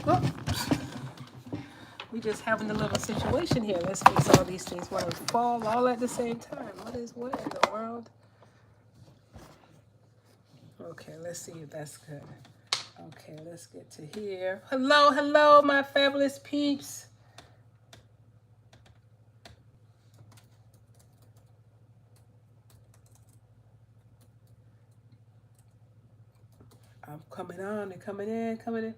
Oh, we just having a little situation here. Let's fix all these things. Want to fall all at the same time? What in the world? Okay, let's see if that's good. Okay, let's get to here. Hello, hello, my fabulous peeps. I'm coming on and coming in, coming in.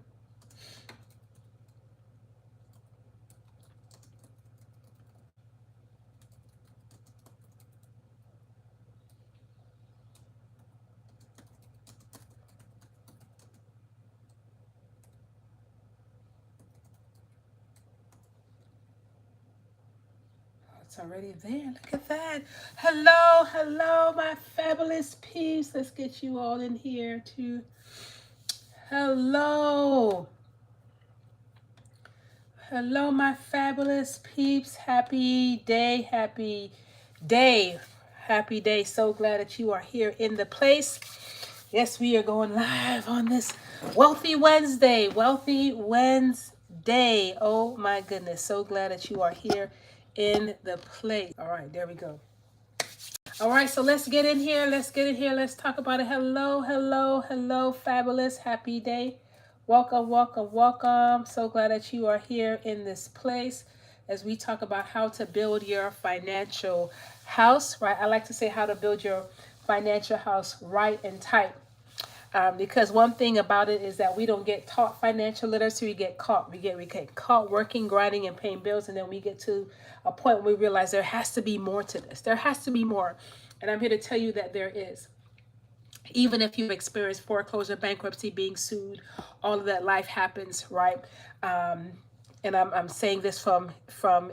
It's already there. Look at that. Hello, hello, my fabulous peeps. Let's get you all in here too. Hello. Hello, my fabulous peeps. Happy day, happy day. Happy day. So glad that you are here in the place. Yes, we are going live on this Wealthy Wednesday. Wealthy Wednesday. Oh my goodness. So glad that you are here in the place. All right, there we go. All right, so let's get in here. Let's get in here. Let's talk about it. Hello, hello, hello, fabulous. Happy day. Welcome, welcome, welcome. So glad that you are here in this place as we talk about how to build your financial house, right? I like to say how to build your financial house right and tight. Because one thing about it is that we don't get taught financial literacy. We get caught. We get caught working, grinding, and paying bills, and then we get to a point where we realize there has to be more to this. There has to be more, and I'm here to tell you that there is. Even if you've experienced foreclosure, bankruptcy, being sued, all of that, life happens, right? And I'm saying this from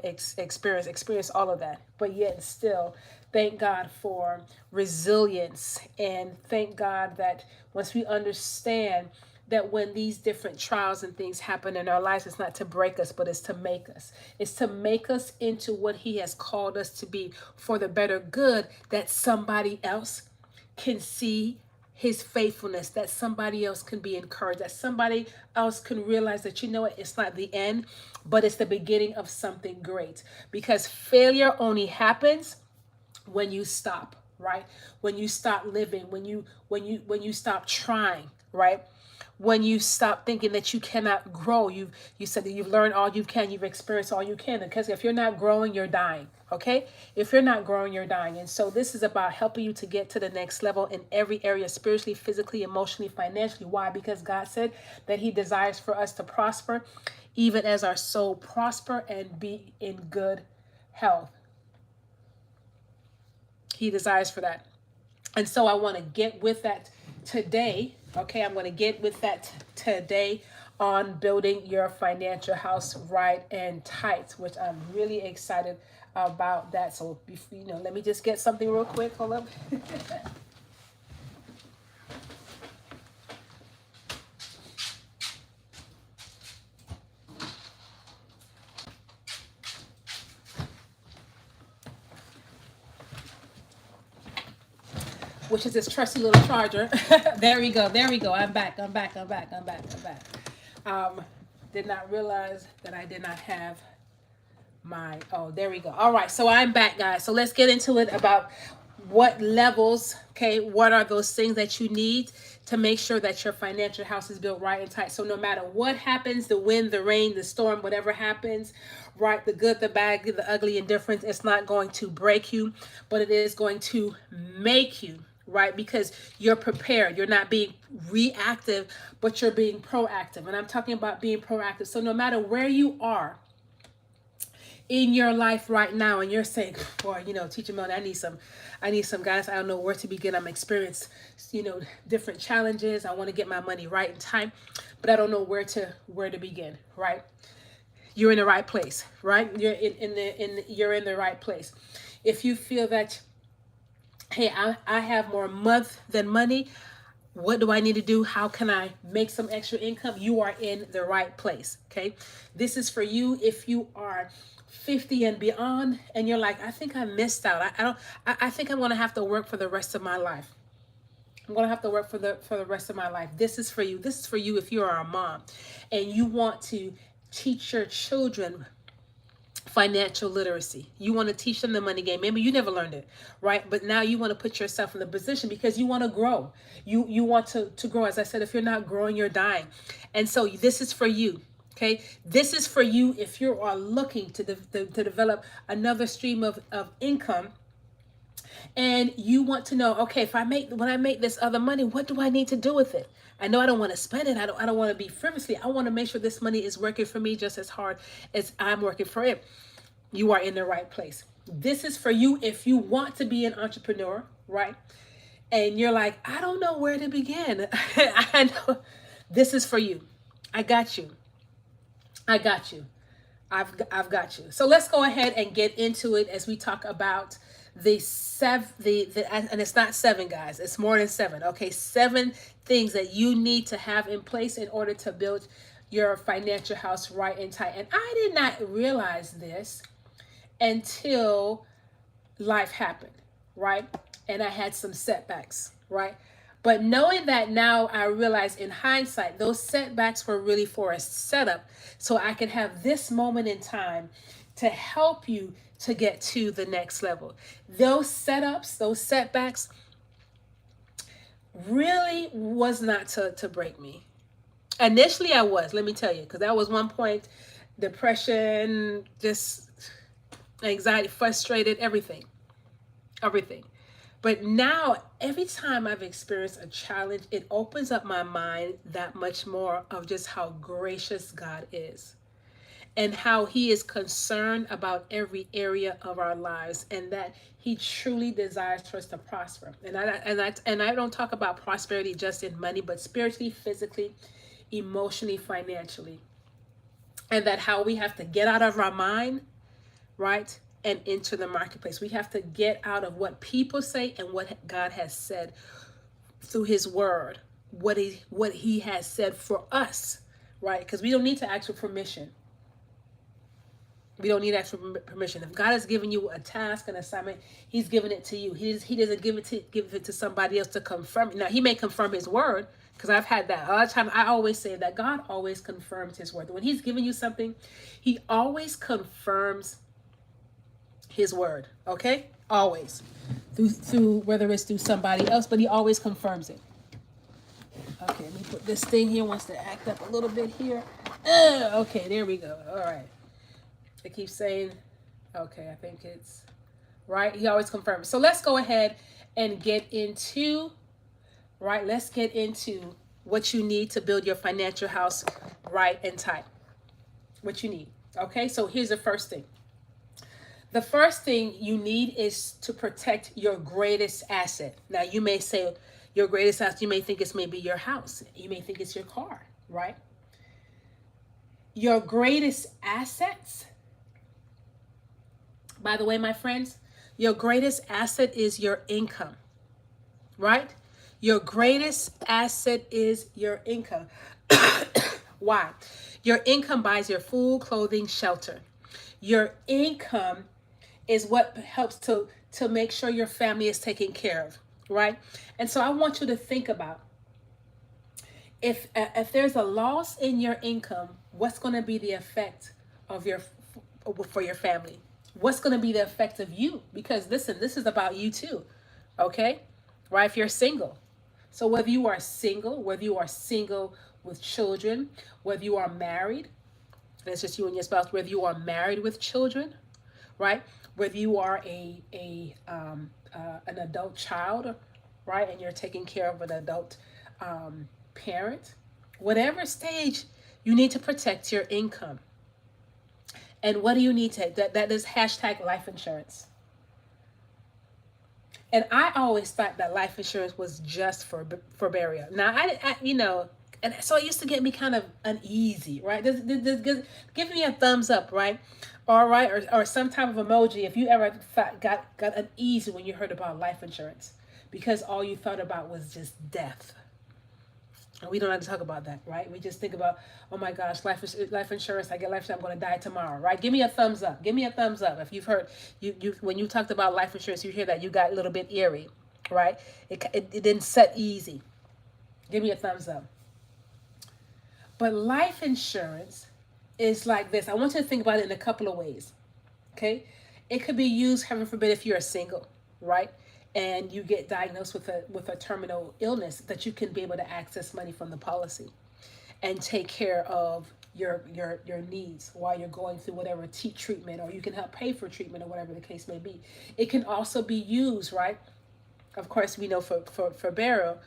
experience all of that, but yet still thank God for resilience, and thank God that once we understand that when these different trials and things happen in our lives, it's not to break us, but it's to make us. It's to make us into what He has called us to be for the better good, that somebody else can see His faithfulness, that somebody else can be encouraged, that somebody else can realize that, you know what, it's not the end, but it's the beginning of something great. Because failure only happens when you stop, right? When you stop living, when you stop trying, right? When you stop thinking that you cannot grow. You said that you've learned all you can, you've experienced all you can. Because if you're not growing, you're dying. Okay? If you're not growing, you're dying. And so this is about helping you to get to the next level in every area, spiritually, physically, emotionally, financially. Why? Because God said that He desires for us to prosper, even as our soul prosper and be in good health. He desires for that. And so I want to get with that today. Okay, I'm going to get with that today on building your financial house right and tight, which I'm really excited about that. So, let me just get something real quick. Hold up. Which is this trusty little charger. There we go. There we go. I'm back. I'm back. I'm back. I'm back. I'm back. Did not realize that I did not have oh, there we go. All right. So I'm back, guys. So let's get into it about what levels, okay, what are those things that you need to make sure that your financial house is built right and tight. So no matter what happens, the wind, the rain, the storm, whatever happens, right, the good, the bad, the ugly, indifference, it's not going to break you, but it is going to make you, right? Because you're prepared. You're not being reactive, but you're being proactive. And I'm talking about being proactive. So no matter where you are in your life right now, and you're saying, boy, Teacher Melanie, I need some guys. I don't know where to begin. I'm experienced, different challenges. I want to get my money right in time, but I don't know where to begin, right? You're in the right place, right? You're in the right place. If you feel that, hey, I have more month than money, what do I need to do? How can I make some extra income? You are in the right place. Okay. This is for you if you are 50 and beyond and you're like, I think I missed out. I think I'm going to have to work for the rest of my life. I'm going to have to work for the rest of my life. This is for you. This is for you if you are a mom and you want to teach your children financial literacy. You want to teach them the money game. Maybe you never learned it, right? But now you want to put yourself in the position because you want to grow. You want to grow. As I said, if you're not growing, you're dying. And so this is for you. Okay, this is for you if you are looking to develop another stream of income, and you want to know, okay, if when I make this other money, what do I need to do with it? I know I don't want to spend it. I don't want to be frivolously. I want to make sure this money is working for me just as hard as I'm working for it. You are in the right place. This is for you if you want to be an entrepreneur, right? And you're like, I don't know where to begin. I know this is for you. I got you. I got you. I've got you. So let's go ahead and get into it as we talk about and it's not seven, guys. It's more than seven. Okay, 7 things that you need to have in place in order to build your financial house right and tight. And I did not realize this until life happened, right? And I had some setbacks, right? But knowing that now, I realize in hindsight, those setbacks were really for a setup so I could have this moment in time to help you to get to the next level. Those setups, those setbacks really was not to break me. Initially I was, let me tell you, because that was one point, depression, just anxiety, frustrated, everything. But now, every time I've experienced a challenge, it opens up my mind that much more of just how gracious God is and how he is concerned about every area of our lives, and that he truly desires for us to prosper. And I don't talk about prosperity just in money, but spiritually, physically, emotionally, financially. And that how we have to get out of our mind, right? And into the marketplace. We have to get out of what people say and what God has said through his word, what he has said for us, right? Because we don't need to ask for permission. We don't need to ask for permission. If God has given you a task, an assignment, he's given it to you. He doesn't give it to somebody else to confirm it. Now, he may confirm his word, because I've had that. A lot of times I always say that God always confirms his word. When he's giving you something, he always confirms his word. Okay? Always. Through whether it's through somebody else, but he always confirms it. Okay, let me put this thing here. Wants to act up a little bit here. Okay, there we go. All right. It keeps saying, okay, I think it's right. He always confirms. So let's go ahead and get into, right? Let's get into what you need to build your financial house right and tight. What you need. Okay, so here's the first thing. The first thing you need is to protect your greatest asset. Now, you may say your greatest asset, you may think it's maybe your house. You may think it's your car, right? Your greatest assets, by the way, my friends, your greatest asset is your income, right? Your greatest asset is your income. Why? Your income buys your food, clothing, shelter. Your income is what helps to make sure your family is taken care of, right? And so I want you to think about, if there's a loss in your income, what's going to be the effect of for your family? What's going to be the effect of you? Because listen, this is about you too, okay? Right? If you're single. So whether you are single with children, whether you are married, and it's just you and your spouse, whether you are married with children, right? Whether you are an adult child, right? And you're taking care of an adult parent, whatever stage, you need to protect your income. And what do you need to, that is hashtag life insurance. And I always thought that life insurance was just for burial. Now, I and so it used to get me kind of uneasy, right? Give me a thumbs up, right? All right, or some type of emoji if you ever got uneasy when you heard about life insurance, because all you thought about was just death. And we don't have to talk about that, right? We just think about, oh my gosh, life insurance. I get life insurance, I'm going to die tomorrow, right? Give me a thumbs up. Give me a thumbs up if you've heard you when you talked about life insurance. You hear that you got a little bit eerie, right? It didn't set easy. Give me a thumbs up. But life insurance is like this. I want you to think about it in a couple of ways. Okay? It could be used, heaven forbid, if you're single, right? And you get diagnosed with a terminal illness, that you can be able to access money from the policy and take care of your needs while you're going through whatever treatment, or you can help pay for treatment, or whatever the case may be. It can also be used, right? Of course, we know for burial,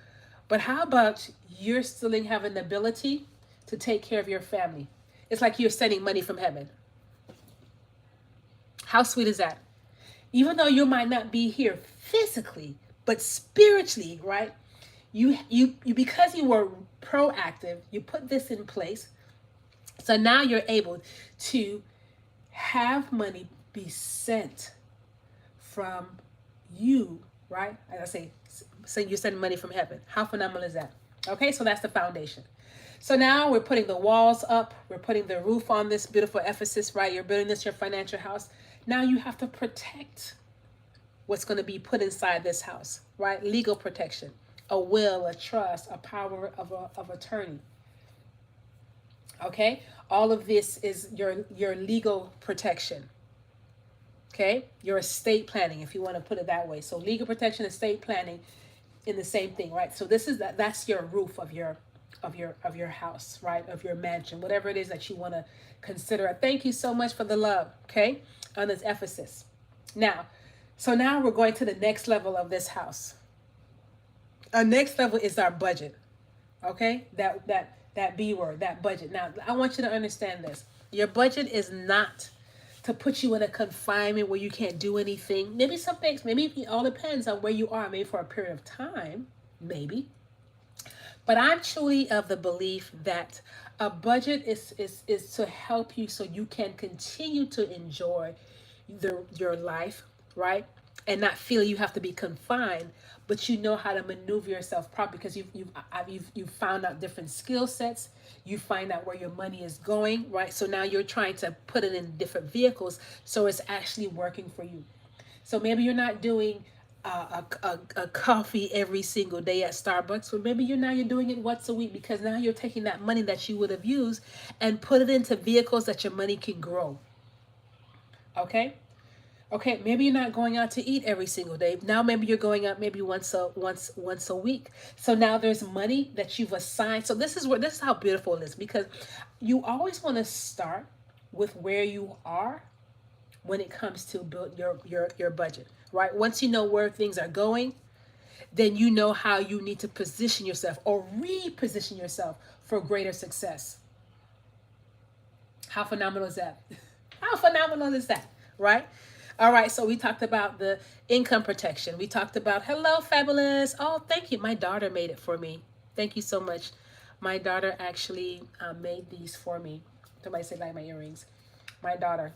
but how about you're still having the ability to take care of your family? It's like you're sending money from heaven. How sweet is that? Even though you might not be here physically, but spiritually, right? You because you were proactive, you put this in place. So now you're able to have money be sent from you, right? As I say, so you're sending money from heaven. How phenomenal is that? Okay, so that's the foundation. So now we're putting the walls up. We're putting the roof on this beautiful Ephesus, right? You're building this, your financial house. Now you have to protect what's going to be put inside this house, right? Legal protection, a will, a trust, a power of attorney. Okay? All of this is your legal protection. Okay? Your estate planning, if you want to put it that way. So legal protection, estate planning, in the same thing, right? So this is that's your roof of your house, right? Of your mansion, whatever it is that you want to consider. Thank you so much for the love, okay? On this Ephesus. Now, so now we're going to the next level of this house. Our next level is our budget. Okay? That B word, that budget. Now, I want you to understand this. Your budget is not to put you in a confinement where you can't do anything. Maybe some things, maybe it all depends on where you are, maybe for a period of time, maybe. But I'm truly of the belief that a budget is to help you so you can continue to enjoy your life, right? And not feel you have to be confined, but you know how to maneuver yourself properly because you've found out different skill sets. You find out where your money is going, right? So now you're trying to put it in different vehicles so it's actually working for you. So maybe you're not doing a coffee every single day at Starbucks, but maybe you're doing it once a week because now you're taking that money that you would have used and put it into vehicles that your money can grow. Okay? Okay, maybe you're not going out to eat every single day. Now maybe you're going out maybe once a week. So now there's money that you've assigned. So this is how beautiful it is, because you always want to start with where you are when it comes to build your budget, right? Once you know where things are going, then you know how you need to position yourself or reposition yourself for greater success. How phenomenal is that? How phenomenal is that, right? All right, so we talked about the income protection. We talked about, hello, fabulous. Oh, thank you. My daughter made it for me. Thank you so much. My daughter actually made these for me. Somebody said like my earrings. My daughter.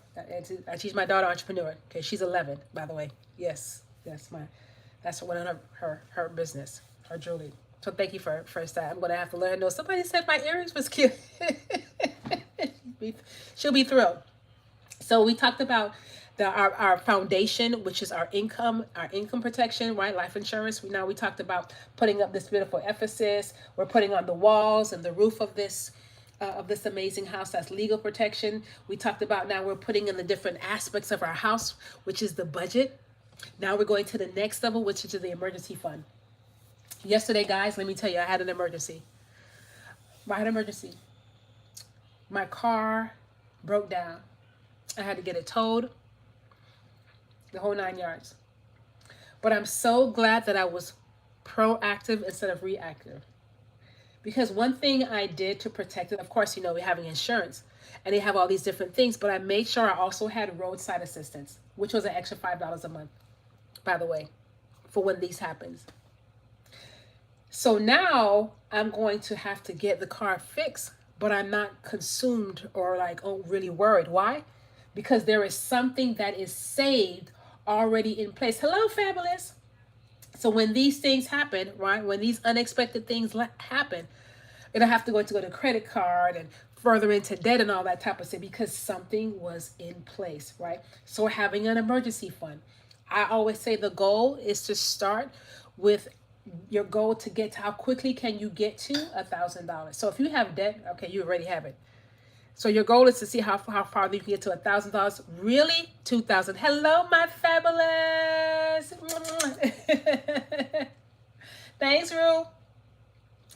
She's my daughter entrepreneur. Okay, she's 11, by the way. Yes, that's one of her business, her jewelry. So thank you for that. I'm going to have to let her know. Somebody said my earrings was cute. She'll be thrilled. So we talked about our foundation, which is our income protection, right? Life insurance. We talked about putting up this beautiful Ephesus. We're putting on the walls and the roof of this amazing house. That's legal protection. We talked about now we're putting in the different aspects of our house, which is the budget. Now we're going to the next level, which is the emergency fund. Yesterday, guys, let me tell you, I had an emergency. My car broke down. I had to get it towed. The whole 9 yards. But I'm so glad that I was proactive instead of reactive. Because one thing I did to protect it, of course, we're having insurance and they have all these different things, but I made sure I also had roadside assistance, which was an extra $5 a month, by the way, for when these happens. So now I'm going to have to get the car fixed, but I'm not consumed or really worried. Why? Because there is something that is saved already in place. Hello, fabulous. So when these things happen, right, when these unexpected things happen, I don't have to go to credit card and further into debt and all that type of stuff because something was in place, right? So having an emergency fund. I always say the goal is to start with your goal to get to how quickly can you get to $1,000. So if you have debt, okay, you already have it. So your goal is to see how far you can get to $1,000. Really, 2,000. Hello, my fabulous. Thanks, Rue.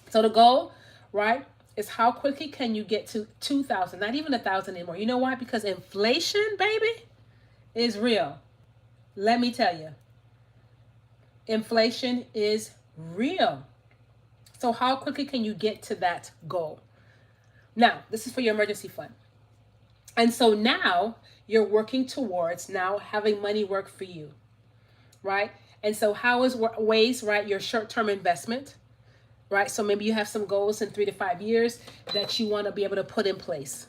So the goal, right, is how quickly can you get to 2,000? Not even 1,000 anymore. You know why? Because inflation, baby, is real. Let me tell you, inflation is real. So how quickly can you get to that goal? Now, this is for your emergency fund. And so now you're working towards now having money work for you, right? And so how is ways, right? Your short-term investment, right? So maybe you have some goals in 3 to 5 years that you want to be able to put in place.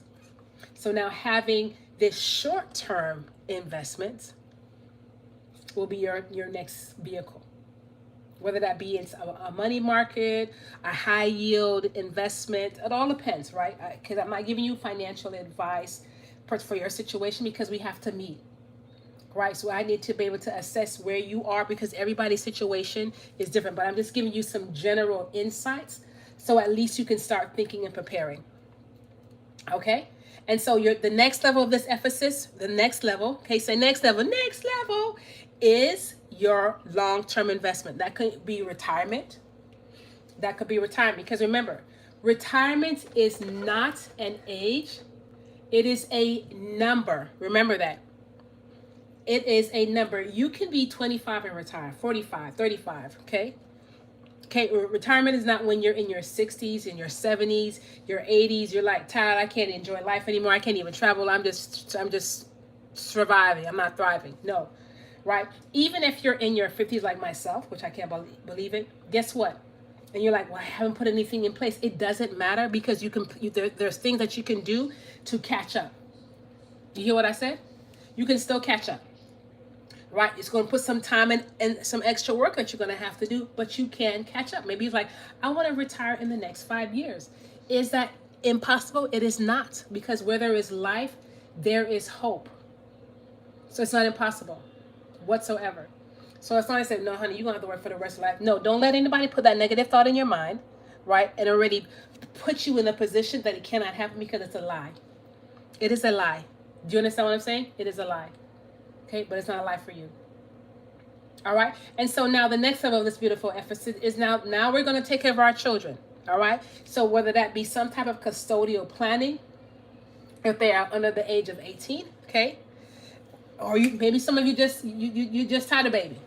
So now having this short-term investment will be your next vehicle. Whether that be in a money market, a high yield investment, it all depends, right? Because I'm not giving you financial advice for your situation because we have to meet, right? So I need to be able to assess where you are because everybody's situation is different. But I'm just giving you some general insights so at least you can start thinking and preparing. Okay? And so the next level of this emphasis, the next level, okay, say next level is your long-term investment. That could be retirement. That could be retirement because remember, retirement is not an age. It is a number. Remember that. It is a number. You can be 25 and retire, 45, 35, okay? Okay, retirement is not when you're in your 60s, in your 70s, your 80s, you're like, tired, I can't enjoy life anymore. I can't even travel. I'm just surviving. I'm not thriving. No. Right? Even if you're in your 50s like myself, which I can't believe it, guess what? And you're like, well, I haven't put anything in place. It doesn't matter because there's things that you can do to catch up. You hear what I said? You can still catch up. Right? It's going to put some time and some extra work that you're going to have to do, but you can catch up. Maybe it's like, I want to retire in the next 5 years. Is that impossible? It is not, because where there is life, there is hope. So it's not impossible whatsoever. So it's not like I said, no, honey, you're going to have to work for the rest of life. No, don't let anybody put that negative thought in your mind, right? And already put you in a position that it cannot happen because it's a lie. It is a lie. Do you understand what I'm saying? It is a lie. Okay, but it's not a lie for you. All right. And so now the next level of this beautiful emphasis is now we're going to take care of our children. All right. So whether that be some type of custodial planning, if they are under the age of 18, okay, or maybe some of you just had a baby,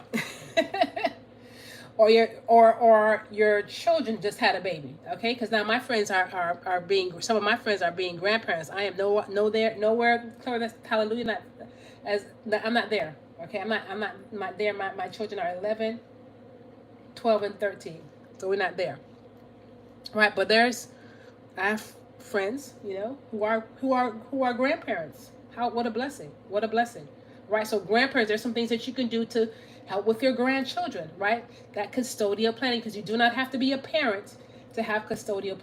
or your children just had a baby. Okay, because now my friends are being, some of my friends are being grandparents. I am nowhere. Hallelujah. I'm not there. Okay, I'm not there. My children are 11, 12, and 13. So we're not there. Right, but I have friends, who are grandparents. What a blessing. What a blessing. Right? So grandparents, there's some things that you can do to help with your grandchildren, right? That custodial planning, because you do not have to be a parent to have custodial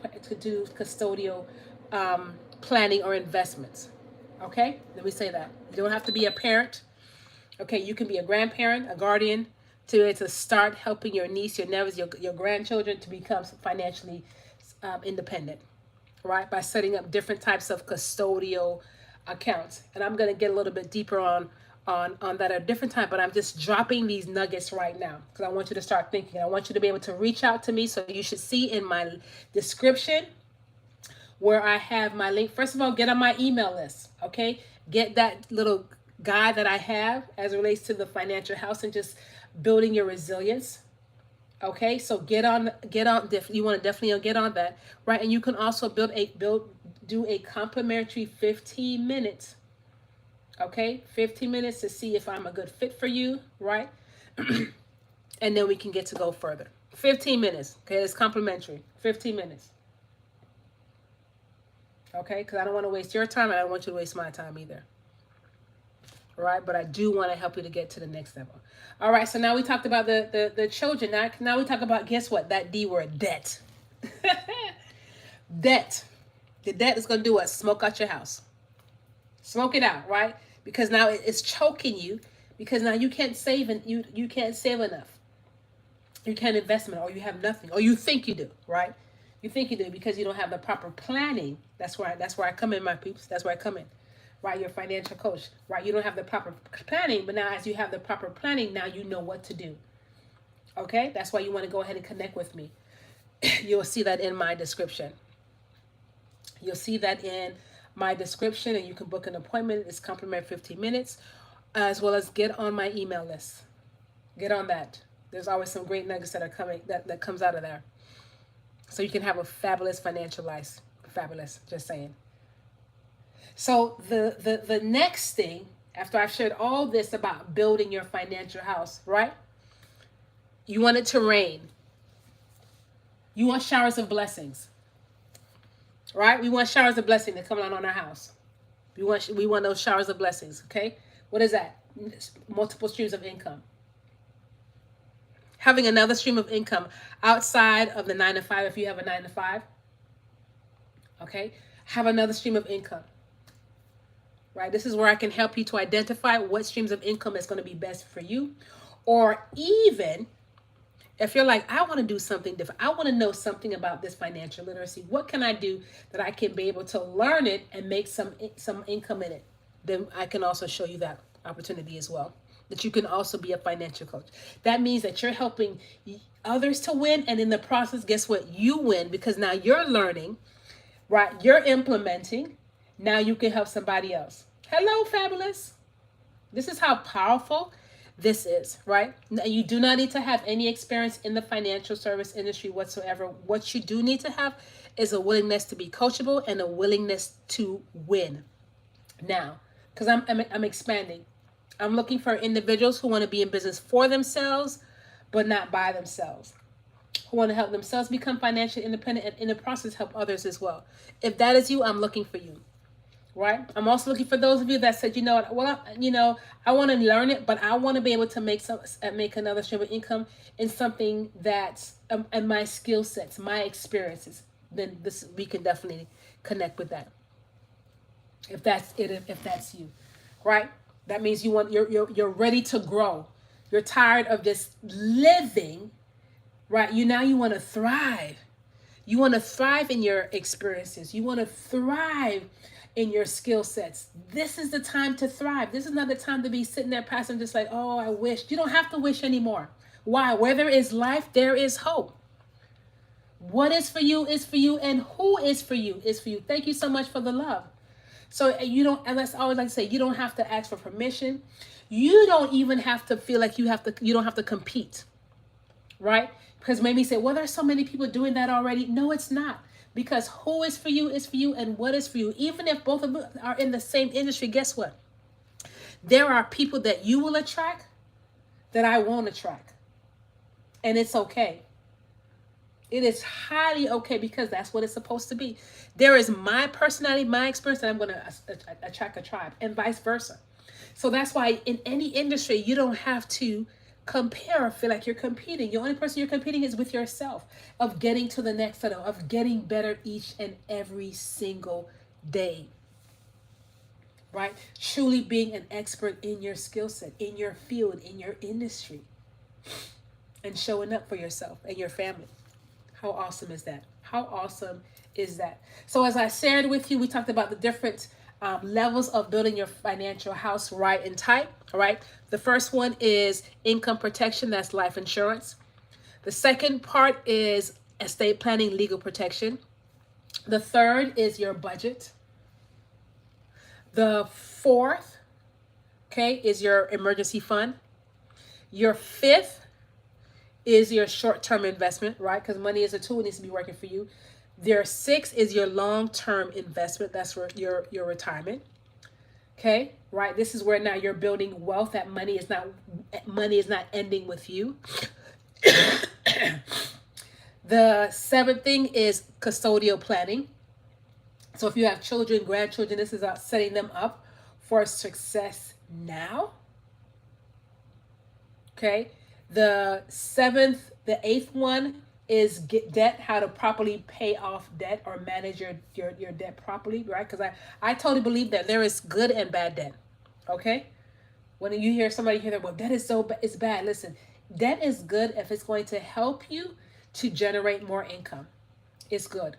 planning or investments. Okay? Let me say that. You don't have to be a parent. Okay, you can be a grandparent, a guardian, to start helping your niece, your nephews, your grandchildren to become financially independent, right? By setting up different types of custodial accounts. And I'm going to get a little bit deeper on that at a different time, but I'm just dropping these nuggets right now because I want you to start thinking. I want you to be able to reach out to me. So you should see in my description where I have my link. First of all, get on my email list, okay? Get that little guide that I have as it relates to the financial house and just building your resilience. Okay, so get on. You want to definitely get on that, right? And you can also do a complimentary 15 minutes. Okay, 15 minutes to see if I'm a good fit for you, right? And then we can get to go further. 15 minutes. Okay, it's complimentary. 15 minutes. Okay, because I don't want to waste your time and I don't want you to waste my time either. Right, but I do want to help you to get to the next level. All right, so now we talked about the children. Now we talk about, guess what? That D word, debt. Debt. The debt is going to do what? Smoke out your house. Smoke it out, right? Because now it's choking you because now you can't save and you can't save enough. You can't invest in it, or you have nothing, or you think you do, right? You think you do because you don't have the proper planning. That's where I come in, my peeps. That's where I come in. Right, you're a financial coach. Right, you don't have the proper planning, but now as you have the proper planning, now you know what to do. Okay, that's why you want to go ahead and connect with me. You'll see that in my description. You'll see that in my description, and you can book an appointment. It's complimentary 15 minutes, as well as get on my email list. Get on that. There's always some great nuggets that are coming that comes out of there. So you can have a fabulous financial life. Fabulous, just saying. So the next thing, after I've shared all this about building your financial house, right? You want it to rain. You want showers of blessings, right? We want showers of blessing to come down on our house. We want those showers of blessings, okay? What is that? Multiple streams of income. Having another stream of income outside of the 9 to 5, if you have a 9 to 5, okay? Have another stream of income, right? This is where I can help you to identify what streams of income is going to be best for you. Or even if you're like, I want to do something different. I want to know something about this financial literacy. What can I do that I can be able to learn it and make some income in it? Then I can also show you that opportunity as well. That you can also be a financial coach. That means that you're helping others to win. And in the process, guess what? You win because now you're learning, right? You're implementing. Now you can help somebody else. Hello, fabulous. This is how powerful this is, right? You do not need to have any experience in the financial service industry whatsoever. What you do need to have is a willingness to be coachable and a willingness to win. Now, because I'm expanding. I'm looking for individuals who want to be in business for themselves, but not by themselves. Who want to help themselves become financially independent and in the process help others as well. If that is you, I'm looking for you. Right? I'm also looking for those of you that said, I want to learn it, but I want to be able to make another stream of income in something that's and my skill sets, my experiences. Then we can definitely connect with that. If that's it, if that's you, right? That means you're ready to grow. You're tired of just living, right? You want to thrive. You want to thrive in your experiences. You want to thrive in your skill sets. This is the time to thrive. This is not the time to be sitting there passing just like, oh, I wish. You don't have to wish anymore. Why? Where there is life, there is hope. What is for you is for you, and who is for you is for you. Thank you so much for the love. So you don't, and that's always like to say, you don't have to ask for permission. You don't even have to feel like you don't have to compete, right? Because maybe say, well, there's so many people doing that already. No, it's not. Because who is for you, and what is for you. Even if both of them are in the same industry, guess what? There are people that you will attract that I won't attract. And it's okay. It is highly okay because that's what it's supposed to be. There is my personality, my experience, and I'm going to attract a tribe, and vice versa. So that's why in any industry, you don't have to compare or feel like you're competing. The only person you're competing is with yourself, of getting to the next level, of getting better each and every single day. Right? Truly being an expert in your skill set, in your field, in your industry, and showing up for yourself and your family. How awesome is that? How awesome is that? So as I shared with you, we talked about the different levels of building your financial house right and tight. All right. The first one is income protection. That's life insurance. The second part is estate planning, legal protection. The third is your budget. The fourth, okay, is your emergency fund. Your fifth is your short-term investment, right? Because money is a tool, it needs to be working for you. Your six is your long-term investment. That's for your retirement. Okay, right? This is where now you're building wealth. That money is not ending with you. The seventh thing is custodial planning. So if you have children, grandchildren, this is about setting them up for success now. Okay. The eighth one is get debt, how to properly pay off debt or manage your debt properly, right? Because I totally believe that there is good and bad debt. Okay. When you hear somebody hear that, well, debt is it's bad. Listen, Debt is good if it's going to help you to generate more income. It's good.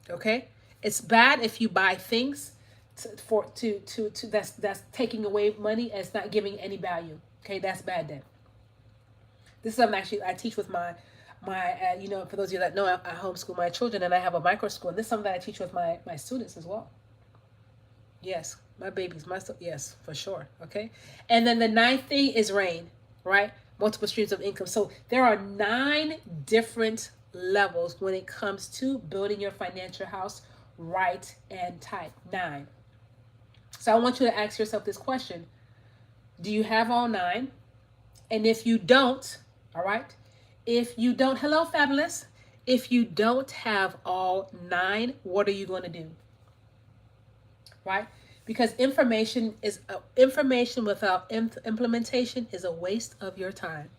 Okay? It's bad if you buy things to that's taking away money and it's not giving any value. Okay? That's bad debt. This is something actually I teach with my for those of you that know, I homeschool my children and I have a micro school, and this is something that I teach with my students as well. Yes, my babies, yes, for sure. Okay. And then the ninth thing is rain, right? Multiple streams of income. So there are 9 different levels when it comes to building your financial house right and tight. 9. So I want you to ask yourself this question. Do you have all 9? And if you don't, all right, if you don't, hello, fabulous. If you don't have all 9, what are you going to do? Right? Because information without implementation is a waste of your time,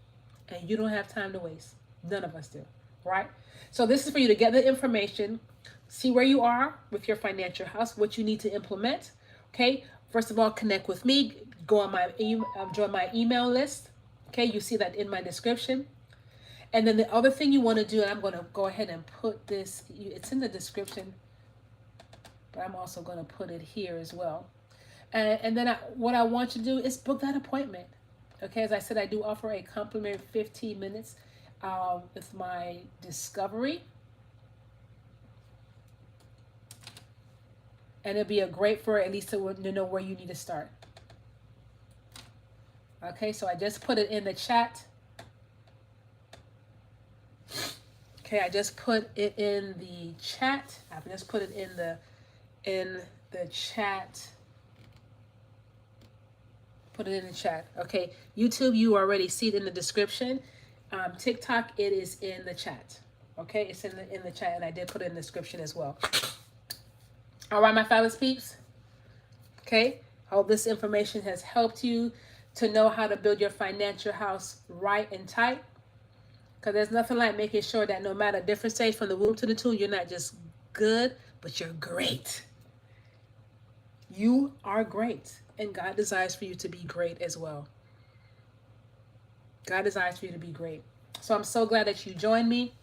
and you don't have time to waste. None of us do, right? So this is for you to get the information, see where you are with your financial house, what you need to implement. Okay, first of all, connect with me. Go on my join my email list. Okay, you see that in my description. And then the other thing you want to do, and I'm going to go ahead and put this. It's in the description, but I'm also going to put it here as well. And then what I want you to do is book that appointment. Okay, as I said, I do offer a complimentary 15 minutes with my discovery. And it'll be a great for at least to know where you need to start. Okay, so I just put it in the chat. Okay, I just put it in the chat. I've just put it in the chat. Put it in the chat. Okay, YouTube, you already see it in the description. TikTok, it is in the chat. Okay, it's in the chat, and I did put it in the description as well. All right, my fabulous peeps. Okay, hope this information has helped you to know how to build your financial house right and tight. Because there's nothing like making sure that no matter different stage from the womb to the tomb, you're not just good, but you're great. You are great. And God desires for you to be great as well. God desires for you to be great. So I'm so glad that you joined me.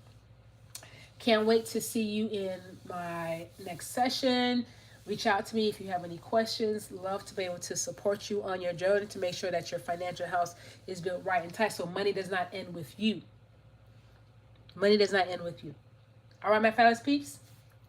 Can't wait to see you in my next session. Reach out to me if you have any questions. Love to be able to support you on your journey to make sure that your financial house is built right and tight so money does not end with you. Money does not end with you. All right, my fabulous peeps.